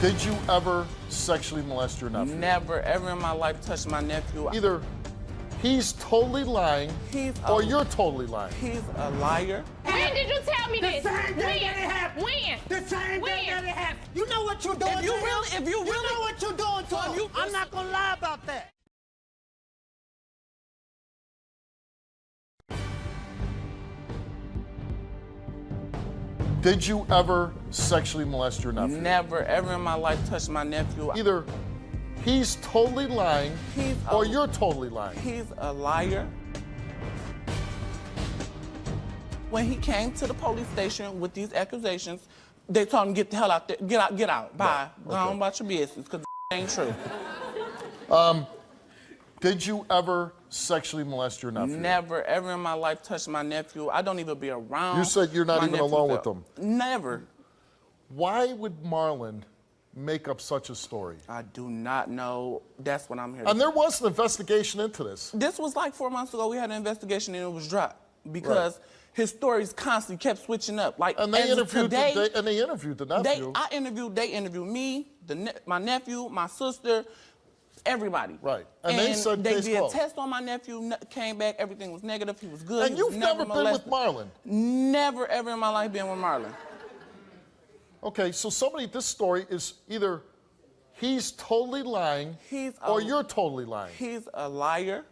Did you ever sexually molest your nephew? Never, ever in my life touched my nephew. Either he's totally lying or you're totally lying. He's a liar. When did you tell me this? The same day that it happened. When? The same day that it happened. You know what you're doing. If you really know what you're doing to him. I'm not gonna lie about that. Did you ever sexually molest your nephew? Never, ever in my life touched my nephew. Either he's totally lying or you're totally lying. He's a liar. When he came to the police station with these accusations, they told him, get the hell out there, get out, bye. Right. Go on about your business, because ain't true. Did you ever sexually molest your nephew? Never, ever in my life touched my nephew. I don't even be around. You said you're not my even nephews alone at- with them. Never. Why would Marlon make up such a story? I do not know. That's what I'm here. And there was an investigation into this. This was like 4 months ago. We had an investigation and it was dropped because his stories constantly kept switching up. Like, And they as of interviewed today, they interviewed the nephew. They interviewed me, my nephew, my sister, everybody. Right. And they said they case did a closed. test on my nephew, came back, everything was negative, he was good. And he was you've never been with molested. Marlon. Never, ever in my life been with Marlon. Okay, so this story is either he's totally lying or you're totally lying. He's a liar.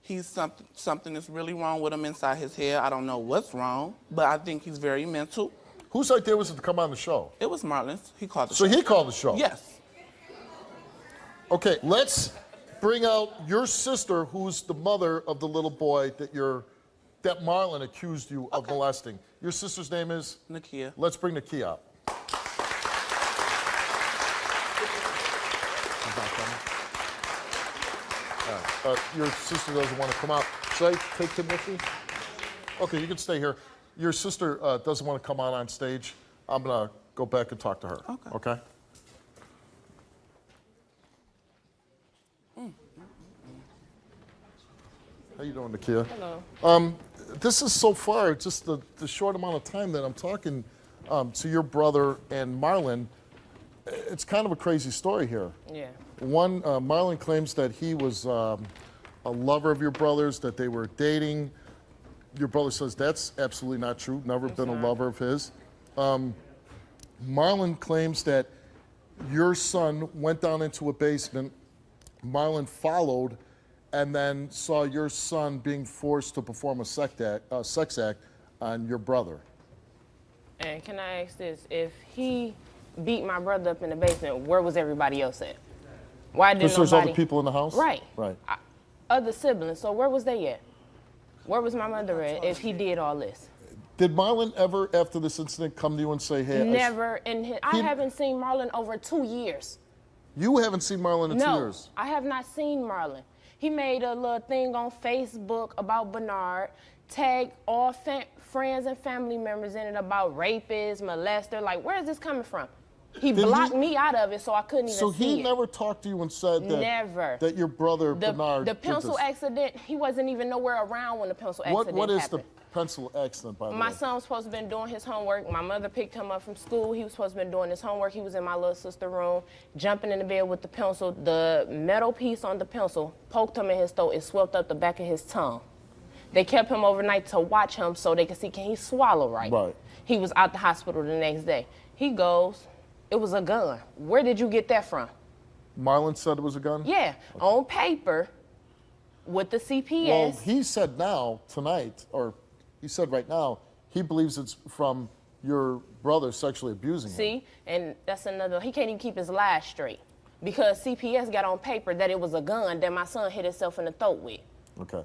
He's something that's really wrong with him inside his head. I don't know what's wrong, but I think he's very mental. Whose idea was it to come on the show? It was Marlon's. He called the So show. he called the show? Yes. Okay, let's bring out your sister, who's the mother of the little boy that Marlon accused you of molesting. Your sister's name is? Nakia. Let's bring Nakia up. Your sister doesn't want to come out. Should I take him with me? Okay, you can stay here. Your sister doesn't want to come out on stage. I'm going to go back and talk to her. Okay? How you doing, Nakia? Hello. This is so far just the short amount of time that I'm talking to your brother and Marlon. It's kind of a crazy story here. Yeah. One, Marlon claims that he was a lover of your brother's, that they were dating. Your brother says that's absolutely not true, never been a lover of his. Marlon claims that your son went down into a basement, Marlon followed, and then saw your son being forced to perform a sex act on your brother. And can I ask this? If he beat my brother up in the basement, where was everybody else at? Why didn't Because there's nobody... other people in the house? Right. Right. Other siblings. So where was they at? Where was my mother at if he did all this? Did Marlon ever, after this incident, come to you and say, hey... Never. I haven't seen Marlon over 2 years. You haven't seen Marlon in 2 No, years? I have not seen Marlon. He made a little thing on Facebook about Bernard, tagged all friends and family members in it about rapists, molester. Like, where is this coming from? He blocked me out of it, so I couldn't even see it. So he never talked to you and said that your brother Bernard The pencil accident, he wasn't even nowhere around when the pencil accident happened. What is the pencil accident, by the way? My son was supposed to have been doing his homework. My mother picked him up from school. He was supposed to have been doing his homework. He was in my little sister's room, jumping in the bed with the pencil. The metal piece on the pencil poked him in his throat. It swept up the back of his tongue. They kept him overnight to watch him so they could see, can he swallow right? Right. He was out the hospital the next day. He goes, it was a gun. Where did you get that from? Marlon said it was a gun? Yeah, on paper with the CPS. Well, he said tonight, or he said right now, he believes it's from your brother sexually abusing him. See, and that's another, he can't even keep his lies straight because CPS got on paper that it was a gun that my son hit himself in the throat with. Okay.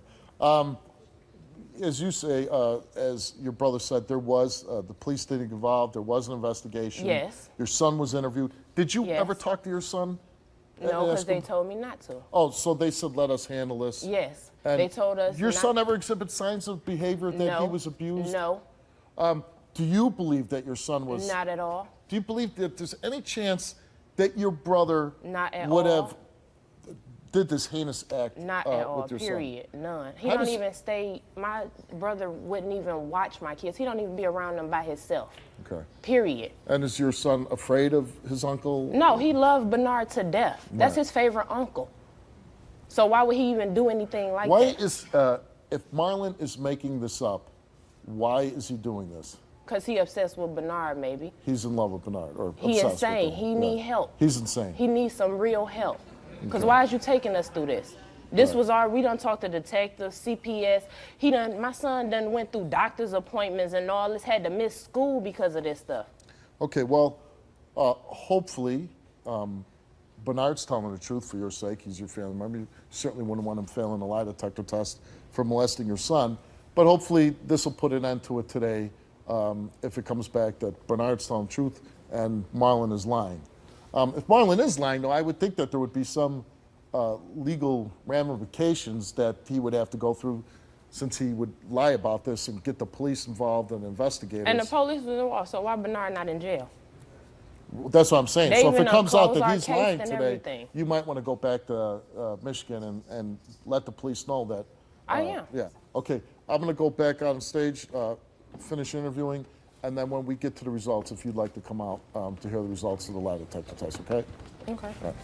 As you say, as your brother said, there was, the police didn't get involved, there was an investigation. Yes. Your son was interviewed. Did you Yes. ever talk to your son? No, because they told me not to. Oh, so they said, let us handle this? Yes, And they told us your not- son ever exhibit signs of behavior that No. he was abused? No, Do you believe that your son was? not at all. Do you believe that there's any chance that your brother Not at would all. have did this heinous act Not at all, with your period. None. He How don't does- even stay, my brother wouldn't even watch my kids. He don't even be around them by himself, son? Okay. period. And is your son afraid of his uncle? No, he loved Bernard to death. That's Right. his favorite uncle. So why would he even do anything like Why that? is, if Marlon is making this up, why is he doing this? Because he obsessed with Bernard, maybe. He's in love with Bernard, or He obsessed with insane. him. He Yeah. need help. He's insane. He needs some real help. Because Okay. why is you taking us through this? This Right. was we done talked to detectives, CPS. My son done went through doctor's appointments and all this, had to miss school because of this stuff. Okay, well, hopefully, Bernard's telling the truth for your sake. He's your family member. You certainly wouldn't want him failing a lie detector test for molesting your son. But hopefully, this will put an end to it today if it comes back that Bernard's telling the truth and Marlon is lying. If Marlon is lying, though, I would think that there would be some legal ramifications that he would have to go through since he would lie about this and get the police involved and investigators. And the police was involved, so why Bernard not in jail? That's what I'm saying. They So if even it comes out closed that our he's case lying and today, everything. you might want to go back to Michigan and let the police know that. I am. Yeah. Okay. I'm going to go back on stage, finish interviewing, and then when we get to the results, if you'd like to come out to hear the results of the lie detector test, okay? Okay. All right.